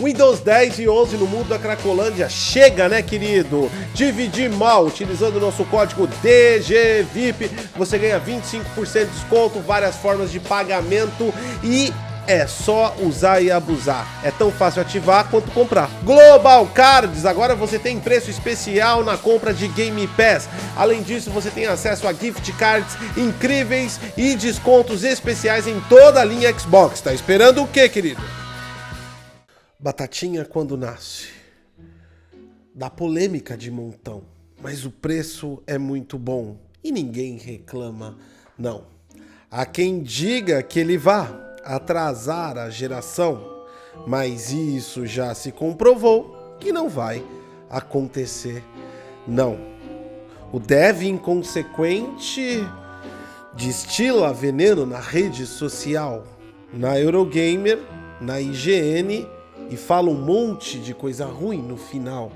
Windows 10 e 11 no mundo da Cracolândia. Chega, né, querido? Dividir mal, utilizando o nosso código DGVIP, você ganha 25% de desconto, várias formas de pagamento e é só usar e abusar. É tão fácil ativar quanto comprar. Global Cards, agora você tem preço especial na compra de Game Pass. Além disso, você tem acesso a gift cards incríveis e descontos especiais em toda a linha Xbox. Tá esperando o quê, querido? Batatinha quando nasce. Dá polêmica de montão, mas o preço é muito bom e ninguém reclama, não. Há quem diga que ele vá atrasar a geração, mas isso já se comprovou que não vai acontecer, não. O dev inconsequente destila veneno na rede social, na Eurogamer, na IGN e fala um monte de coisa ruim no final.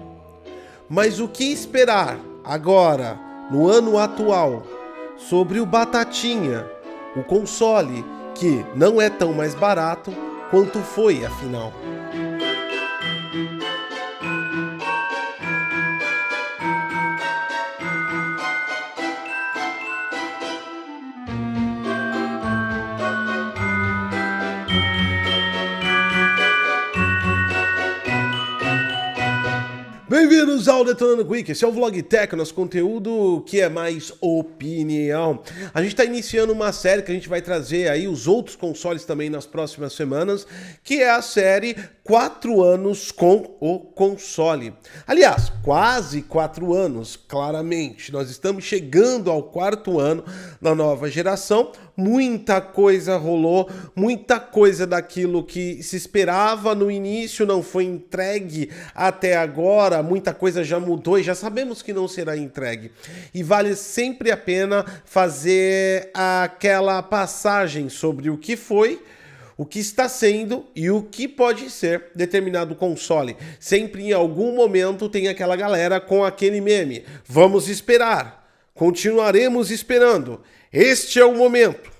Mas o que esperar agora, no ano atual, sobre o Batatinha, o console que não é tão mais barato quanto foi, afinal. Bem-vindos ao Detonando Quick, esse é o Vlog Tech, nosso conteúdo que é mais opinião. A gente está iniciando uma série que a gente vai trazer aí os outros consoles também nas próximas semanas, que é a série 4 anos com o console. Aliás, quase 4 anos, claramente. Nós estamos chegando ao 4º ano da nova geração. Muita coisa rolou, muita coisa daquilo que se esperava no início não foi entregue até agora, muita coisa já mudou e já sabemos que não será entregue. E vale sempre a pena fazer aquela passagem sobre o que foi, o que está sendo e o que pode ser determinado console. Sempre em algum momento tem aquela galera com aquele meme. Vamos esperar, continuaremos esperando. Este é o momento.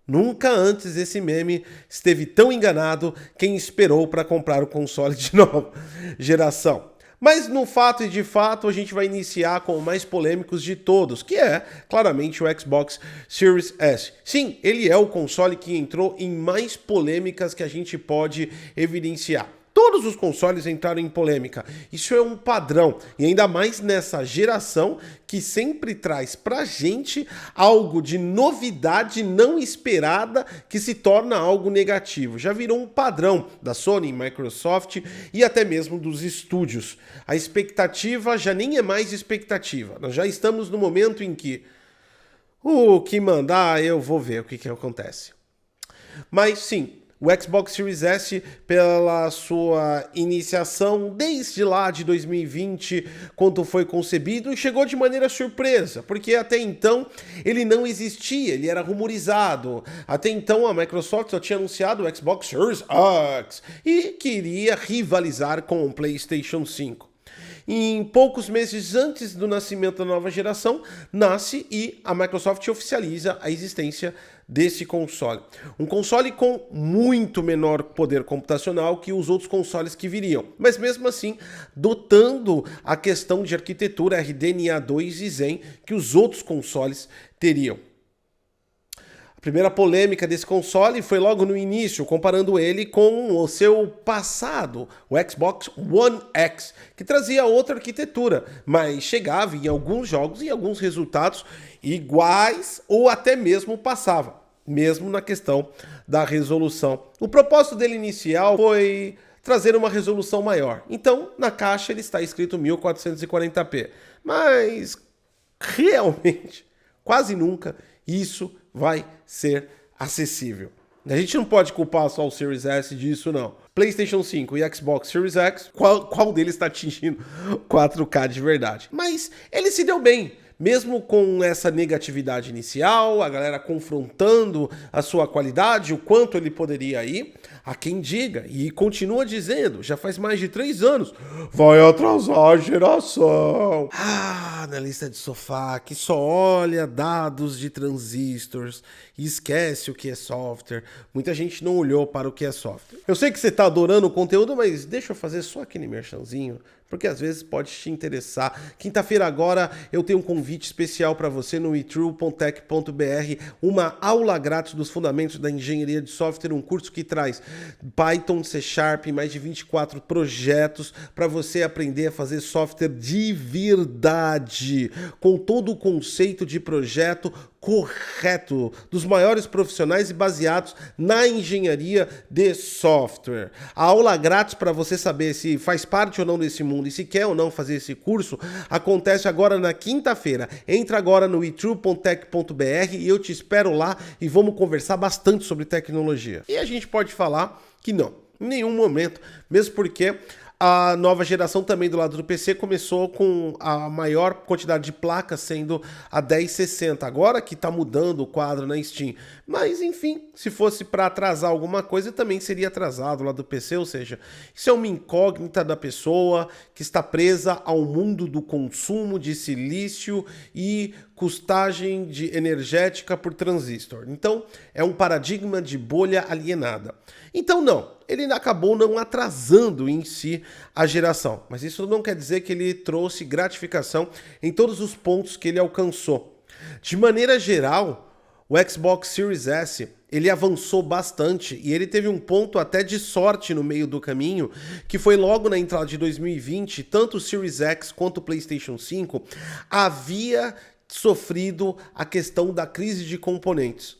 Nunca antes esse meme esteve tão enganado quem esperou para comprar o console de nova geração. Mas no fato e de fato a gente vai iniciar com o mais polêmicos de todos, que é claramente o Xbox Series S. Sim, ele é o console que entrou em mais polêmicas que a gente pode evidenciar. Todos os consoles entraram em polêmica. Isso é um padrão. E ainda mais nessa geração que sempre traz pra gente algo de novidade não esperada que se torna algo negativo. Já virou um padrão da Sony, Microsoft e até mesmo dos estúdios. A expectativa já nem é mais expectativa. Nós já estamos no momento em que o que mandar eu vou ver o que acontece. Mas sim, o Xbox Series S, pela sua iniciação desde lá de 2020, quando foi concebido, chegou de maneira surpresa, porque até então ele não existia, ele era rumorizado. Até então a Microsoft só tinha anunciado o Xbox Series X e queria rivalizar com o PlayStation 5. Em poucos meses antes do nascimento da nova geração, nasce e a Microsoft oficializa a existência desse console. Um console com muito menor poder computacional que os outros consoles que viriam, mas mesmo assim dotando a questão de arquitetura RDNA 2 e Zen que os outros consoles teriam. A primeira polêmica desse console foi logo no início, comparando ele com o seu passado, o Xbox One X, que trazia outra arquitetura, mas chegava em alguns jogos e alguns resultados iguais ou até mesmo passava, mesmo na questão da resolução. O propósito dele inicial foi trazer uma resolução maior. Então, na caixa ele está escrito 1440p, mas realmente, quase nunca isso vai ser acessível. A gente não pode culpar só o Series S disso, não. PlayStation 5 e Xbox Series X, qual deles está atingindo 4K de verdade? Mas ele se deu bem. Mesmo com essa negatividade inicial, a galera confrontando a sua qualidade, o quanto ele poderia ir, Há quem diga, e continua dizendo, já faz mais de 3 anos, vai atrasar a geração. Analista de sofá que só olha dados de transistores e esquece o que é software. Muita gente não olhou para o que é software. Eu sei que você está adorando o conteúdo, mas deixa eu fazer só aquele merchanzinho, porque às vezes pode te interessar. Quinta-feira agora eu tenho um convite especial para você no etrue.tech.br, uma aula grátis dos fundamentos da engenharia de software, um curso que traz Python, C Sharp, mais de 24 projetos para você aprender a fazer software de verdade, com todo o conceito de projeto correto, dos maiores profissionais e baseados na engenharia de software. A aula grátis para você saber se faz parte ou não desse mundo e se quer ou não fazer esse curso acontece agora na quinta-feira. Entra agora no etrue.tech.br e eu te espero lá e vamos conversar bastante sobre tecnologia. E a gente pode falar que não, em nenhum momento, mesmo porque a nova geração também do lado do PC começou com a maior quantidade de placas sendo a 1060, agora que está mudando o quadro na Steam. Mas enfim, se fosse para atrasar alguma coisa, também seria atrasado lá do PC, ou seja, isso é uma incógnita da pessoa que está presa ao mundo do consumo de silício e custagem de energética por transistor. Então, é um paradigma de bolha alienada. Então não, ele acabou não atrasando em si a geração, mas isso não quer dizer que ele trouxe gratificação em todos os pontos que ele alcançou. De maneira geral, o Xbox Series S ele avançou bastante e ele teve um ponto até de sorte no meio do caminho, que foi logo na entrada de 2020, tanto o Series X quanto o PlayStation 5 havia sofrido a questão da crise de componentes.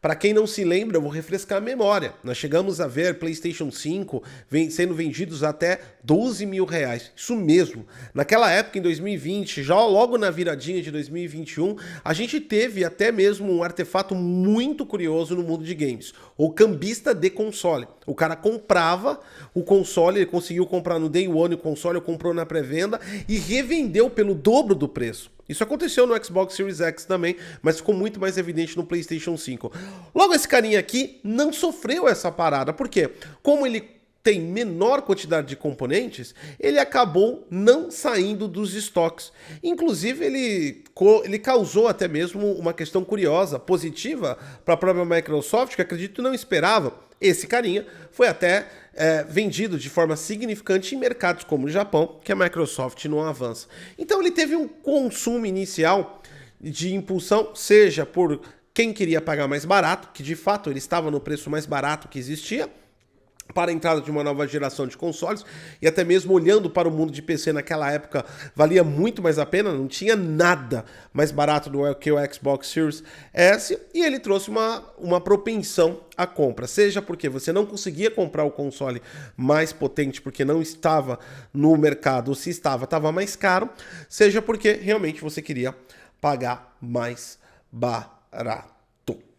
Para quem não se lembra, eu vou refrescar a memória. Nós chegamos a ver PlayStation 5 sendo vendidos até 12 mil reais. Isso mesmo. Naquela época, em 2020, já logo na viradinha de 2021, a gente teve até mesmo um artefato muito curioso no mundo de games. O cambista de console. O cara comprava o console, ele conseguiu comprar no Day One o console, comprou na pré-venda e revendeu pelo dobro do preço. Isso aconteceu no Xbox Series X também, mas ficou muito mais evidente no PlayStation 5. Logo, esse carinha aqui não sofreu essa parada. Por quê? Como ele tem menor quantidade de componentes, ele acabou não saindo dos estoques. Inclusive, ele causou até mesmo uma questão curiosa, positiva para a própria Microsoft, que acredito não esperava. Esse carinha foi até vendido de forma significante em mercados como o Japão, que a Microsoft não avança. Então ele teve um consumo inicial de impulsão, seja por quem queria pagar mais barato, que de fato ele estava no preço mais barato que existia, para a entrada de uma nova geração de consoles, e até mesmo olhando para o mundo de PC naquela época, valia muito mais a pena, não tinha nada mais barato do que o Xbox Series S, e ele trouxe uma propensão à compra, seja porque você não conseguia comprar o console mais potente porque não estava no mercado, ou se estava mais caro, seja porque realmente você queria pagar mais barato.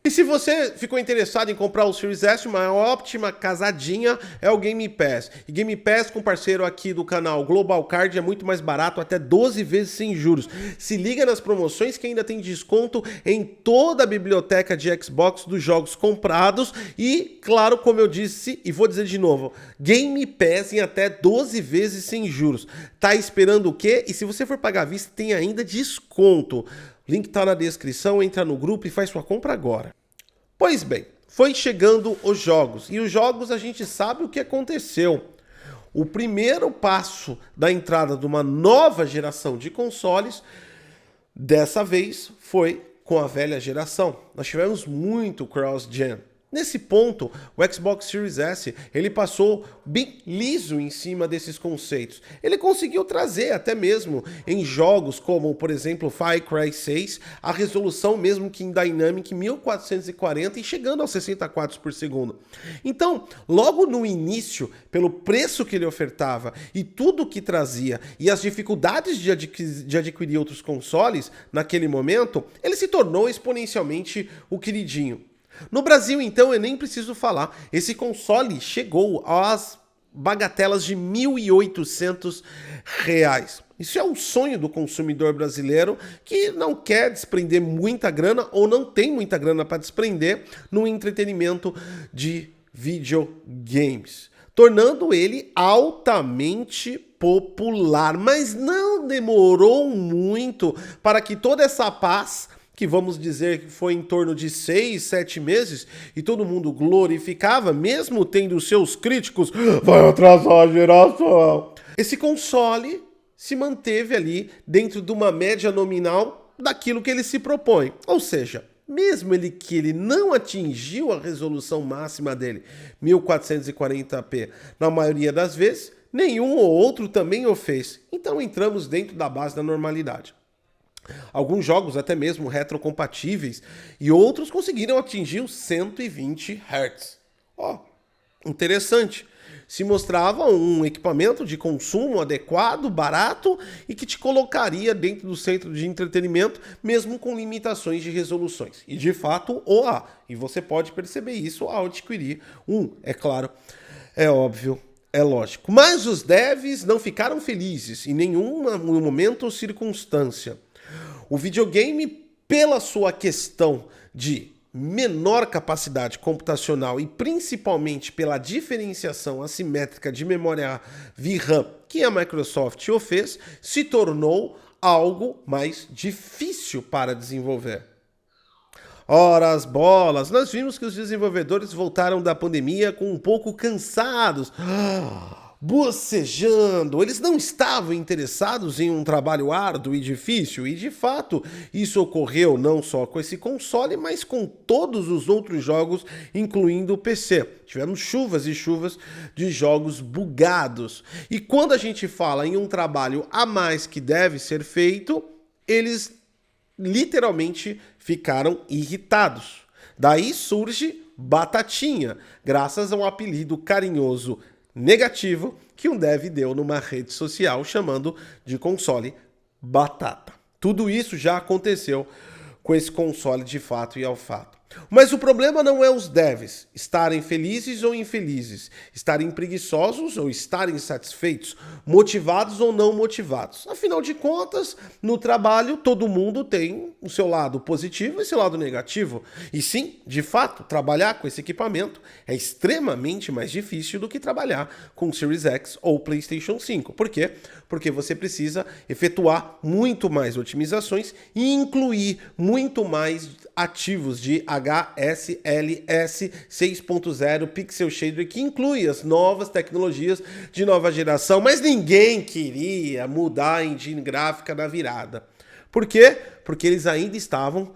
E se você ficou interessado em comprar o Series S, uma ótima casadinha é o Game Pass. E Game Pass com parceiro aqui do canal Global Card é muito mais barato, até 12 vezes sem juros. Se liga nas promoções que ainda tem desconto em toda a biblioteca de Xbox dos jogos comprados. E, claro, como eu disse, e vou dizer de novo, Game Pass em até 12 vezes sem juros. Tá esperando o quê? E se você for pagar à vista, tem ainda desconto. O link tá na descrição, entra no grupo e faz sua compra agora. Pois bem, foi chegando os jogos. E os jogos a gente sabe o que aconteceu. O primeiro passo da entrada de uma nova geração de consoles, dessa vez, foi com a velha geração. Nós tivemos muito cross-gen. Nesse ponto, o Xbox Series S ele passou bem liso em cima desses conceitos. Ele conseguiu trazer até mesmo em jogos como, por exemplo, Far Cry 6, a resolução mesmo que em Dynamic 1440 e chegando aos 60 quadros por segundo. Então, logo no início, pelo preço que ele ofertava e tudo que trazia e as dificuldades de adquirir outros consoles naquele momento, ele se tornou exponencialmente o queridinho. No Brasil, então, eu nem preciso falar, esse console chegou às bagatelas de R$ 1.800. Isso é um sonho do consumidor brasileiro que não quer desprender muita grana ou não tem muita grana para desprender no entretenimento de videogames, tornando ele altamente popular. Mas não demorou muito para que toda essa paz, que vamos dizer que foi em torno de 6, 7 meses, e todo mundo glorificava, mesmo tendo seus críticos, vai atrasar a geração. Esse console se manteve ali dentro de uma média nominal daquilo que ele se propõe. Ou seja, mesmo que ele não atingiu a resolução máxima dele, 1440p, na maioria das vezes, nenhum ou outro também o fez. Então entramos dentro da base da normalidade. Alguns jogos até mesmo retrocompatíveis e outros conseguiram atingir os 120 Hz. Interessante. Se mostrava um equipamento de consumo adequado, barato e que te colocaria dentro do centro de entretenimento, mesmo com limitações de resoluções. E de fato o há. E você pode perceber isso ao adquirir é claro, é óbvio, é lógico. Mas os devs não ficaram felizes em nenhum momento ou circunstância. O videogame, pela sua questão de menor capacidade computacional e principalmente pela diferenciação assimétrica de memória VRAM que a Microsoft o fez, se tornou algo mais difícil para desenvolver. Ora as bolas, nós vimos que os desenvolvedores voltaram da pandemia com um pouco cansados, bocejando. Eles não estavam interessados em um trabalho árduo e difícil, e de fato isso ocorreu não só com esse console, mas com todos os outros jogos, incluindo o PC. Tivemos chuvas e chuvas de jogos bugados. E quando a gente fala em um trabalho a mais que deve ser feito, eles literalmente ficaram irritados. Daí surge Batatinha, graças a um apelido carinhoso negativo que um dev deu numa rede social chamando de console Batata. Tudo isso já aconteceu com esse console de fato e ao fato. Mas o problema não é os devs estarem felizes ou infelizes, estarem preguiçosos ou estarem insatisfeitos, motivados ou não motivados. Afinal de contas, no trabalho todo mundo tem o seu lado positivo e seu lado negativo. E sim, de fato, trabalhar com esse equipamento é extremamente mais difícil do que trabalhar com o Series X ou PlayStation 5. Por quê? Porque você precisa efetuar muito mais otimizações e incluir muito mais ativos de HSLS 6.0 Pixel Shader, que inclui as novas tecnologias de nova geração, mas ninguém queria mudar a engine gráfica na virada. Por quê? Porque eles ainda estavam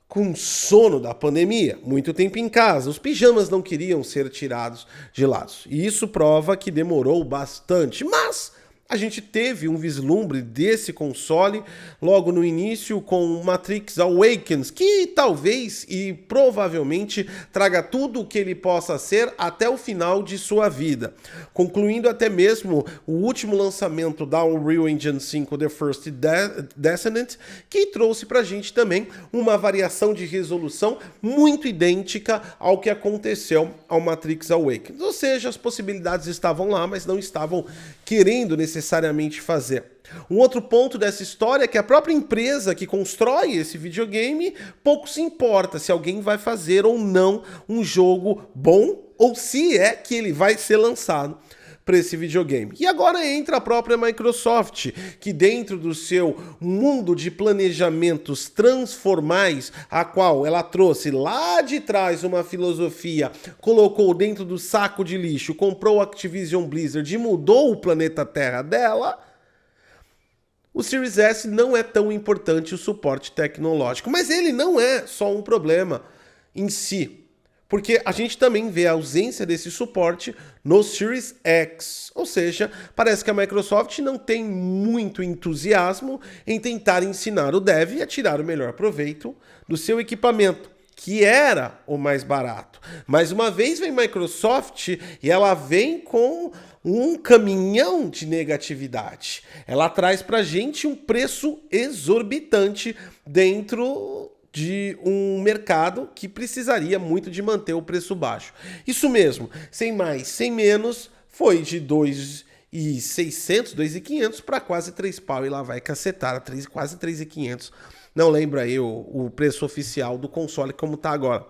com sono da pandemia, muito tempo em casa. Os pijamas não queriam ser tirados de lado. E isso prova que demorou bastante, mas a gente teve um vislumbre desse console logo no início com Matrix Awakens, que talvez e provavelmente traga tudo o que ele possa ser até o final de sua vida, concluindo até mesmo o último lançamento da Unreal Engine 5, The First Descendant, que trouxe pra gente também uma variação de resolução muito idêntica ao que aconteceu ao Matrix Awakens. Ou seja, as possibilidades estavam lá, mas não estavam querendo necessariamente fazer. Um outro ponto dessa história é que a própria empresa que constrói esse videogame pouco se importa se alguém vai fazer ou não um jogo bom ou se é que ele vai ser lançado para esse videogame. E agora entra a própria Microsoft, que dentro do seu mundo de planejamentos transformais, a qual ela trouxe lá de trás uma filosofia, colocou dentro do saco de lixo, comprou a Activision Blizzard e mudou o planeta Terra dela, o Series S não é tão importante o suporte tecnológico, mas ele não é só um problema em si, porque a gente também vê a ausência desse suporte no Series X. Ou seja, parece que a Microsoft não tem muito entusiasmo em tentar ensinar o dev a tirar o melhor proveito do seu equipamento, que era o mais barato. Mais uma vez vem Microsoft e ela vem com um caminhão de negatividade. Ela traz pra gente um preço exorbitante dentro de um mercado que precisaria muito de manter o preço baixo. Isso mesmo, sem mais, sem menos, foi de 2.600, 2.500 para quase 3 pau e lá vai cacetar, quase 3.500. Não lembro aí o preço oficial do console como tá agora.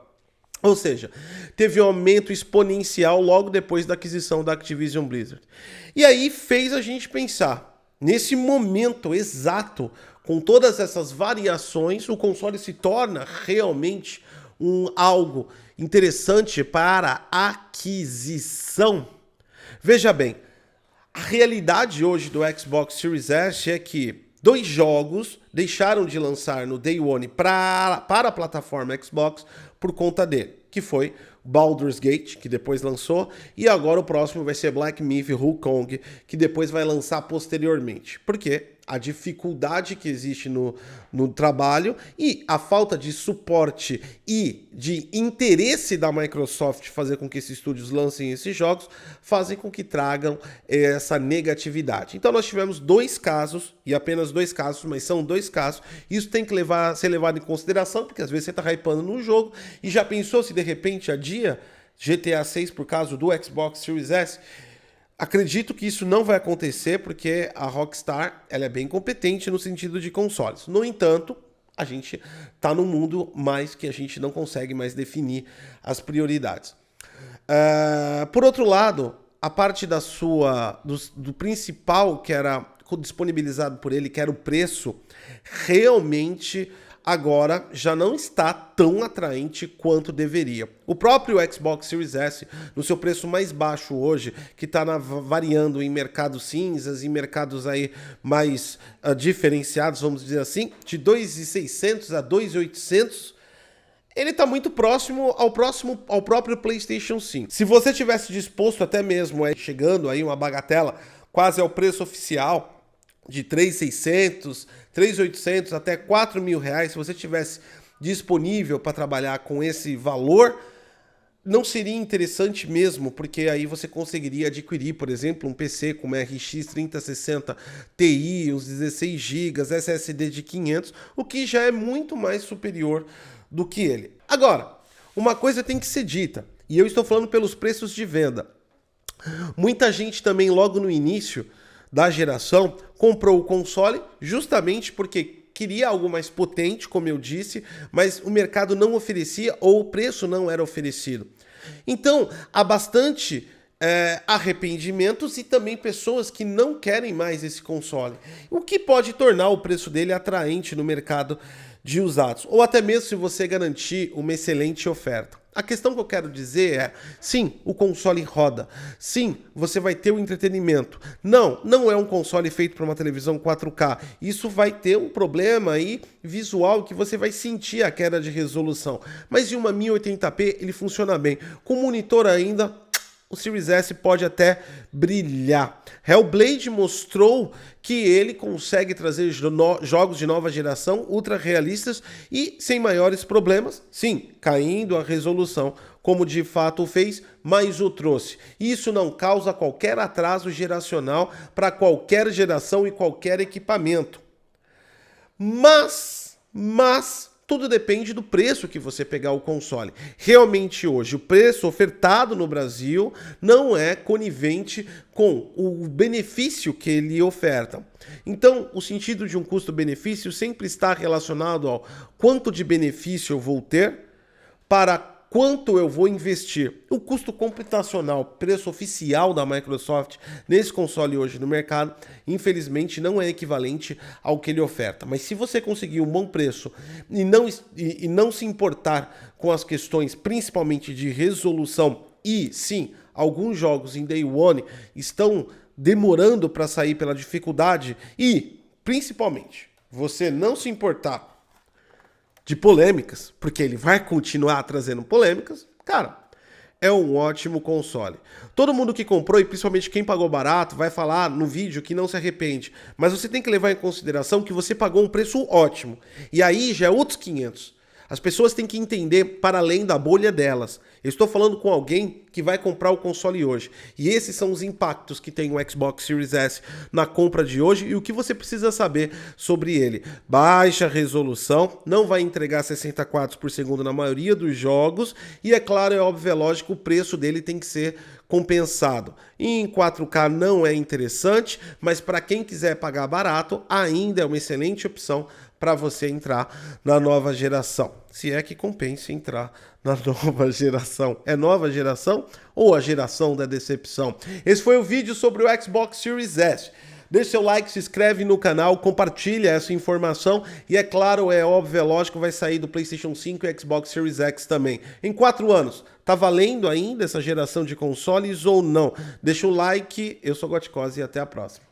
Ou seja, teve um aumento exponencial logo depois da aquisição da Activision Blizzard. E aí fez a gente pensar, nesse momento exato, com todas essas variações, o console se torna realmente algo interessante para aquisição. Veja bem, a realidade hoje do Xbox Series S é que 2 jogos deixaram de lançar no Day One para a plataforma Xbox por conta dele, que foi Baldur's Gate, que depois lançou, e agora o próximo vai ser Black Myth Wukong, que depois vai lançar posteriormente. Por quê? A dificuldade que existe no trabalho e a falta de suporte e de interesse da Microsoft fazer com que esses estúdios lancem esses jogos, fazem com que tragam essa negatividade. Então nós tivemos 2 casos, e apenas 2 casos, mas são 2 casos. Isso tem que ser levado em consideração, porque às vezes você está hypando no jogo e já pensou se de repente adia GTA 6 por causa do Xbox Series S? Acredito que isso não vai acontecer porque a Rockstar ela é bem competente no sentido de consoles. No entanto, a gente está num mundo mais que a gente não consegue mais definir as prioridades. Por outro lado, a parte do principal que era disponibilizado por ele, que era o preço, realmente agora já não está tão atraente quanto deveria. O próprio Xbox Series S, no seu preço mais baixo hoje, que está variando em mercados cinzas, em mercados aí mais diferenciados, vamos dizer assim, de 2.600 a 2.800, ele está muito próximo ao próprio PlayStation 5. Se você tivesse disposto até mesmo, chegando aí uma bagatela quase ao preço oficial, de 3.600, 3.800 até 4.000 reais, se você tivesse disponível para trabalhar com esse valor, não seria interessante mesmo, porque aí você conseguiria adquirir, por exemplo, um PC com uma RX 3060 Ti, uns 16 GB, SSD de 500, o que já é muito mais superior do que ele. Agora, uma coisa tem que ser dita, e eu estou falando pelos preços de venda. Muita gente também logo no início da geração comprou o console justamente porque queria algo mais potente, como eu disse, mas o mercado não oferecia ou o preço não era oferecido. Então, há bastante arrependimentos e também pessoas que não querem mais esse console, o que pode tornar o preço dele atraente no mercado de usados, ou até mesmo se você garantir uma excelente oferta. A questão que eu quero dizer é, sim, o console roda, sim, você vai ter o entretenimento. Não é um console feito para uma televisão 4K, isso vai ter um problema aí visual que você vai sentir a queda de resolução, mas em uma 1080p ele funciona bem, com monitor ainda o Series S pode até brilhar. Hellblade mostrou que ele consegue trazer jogos de nova geração, ultra realistas e sem maiores problemas, sim, caindo a resolução, como de fato fez, mas o trouxe. Isso não causa qualquer atraso geracional para qualquer geração e qualquer equipamento. Mas tudo depende do preço que você pegar o console. Realmente hoje o preço ofertado no Brasil não é conivente com o benefício que ele oferta. Então, o sentido de um custo-benefício sempre está relacionado ao quanto de benefício eu vou ter para quanto eu vou investir. O custo computacional, preço oficial da Microsoft nesse console hoje no mercado, infelizmente não é equivalente ao que ele oferta. Mas se você conseguir um bom preço e não se importar com as questões principalmente de resolução, e sim, alguns jogos em Day One estão demorando para sair pela dificuldade e, principalmente, você não se importar de polêmicas, porque ele vai continuar trazendo polêmicas, cara, é um ótimo console. Todo mundo que comprou, e principalmente quem pagou barato, vai falar no vídeo que não se arrepende. Mas você tem que levar em consideração que você pagou um preço ótimo. E aí já é outros 500. As pessoas têm que entender para além da bolha delas. Eu estou falando com alguém que vai comprar o console hoje. E esses são os impactos que tem o Xbox Series S na compra de hoje e o que você precisa saber sobre ele. Baixa resolução, não vai entregar 60 quadros por segundo na maioria dos jogos. E é claro, é óbvio, é lógico, o preço dele tem que ser compensado. Em 4K não é interessante, mas para quem quiser pagar barato, ainda é uma excelente opção para você entrar na nova geração. Se é que compensa entrar na nova geração. É nova geração ou a geração da decepção? Esse foi o vídeo sobre o Xbox Series S. Deixe seu like, se inscreve no canal, compartilha essa informação e é claro, é óbvio, é lógico, vai sair do PlayStation 5 e Xbox Series X também. Em 4 anos, tá valendo ainda essa geração de consoles ou não? Deixa o like, eu sou Goticose e até a próxima.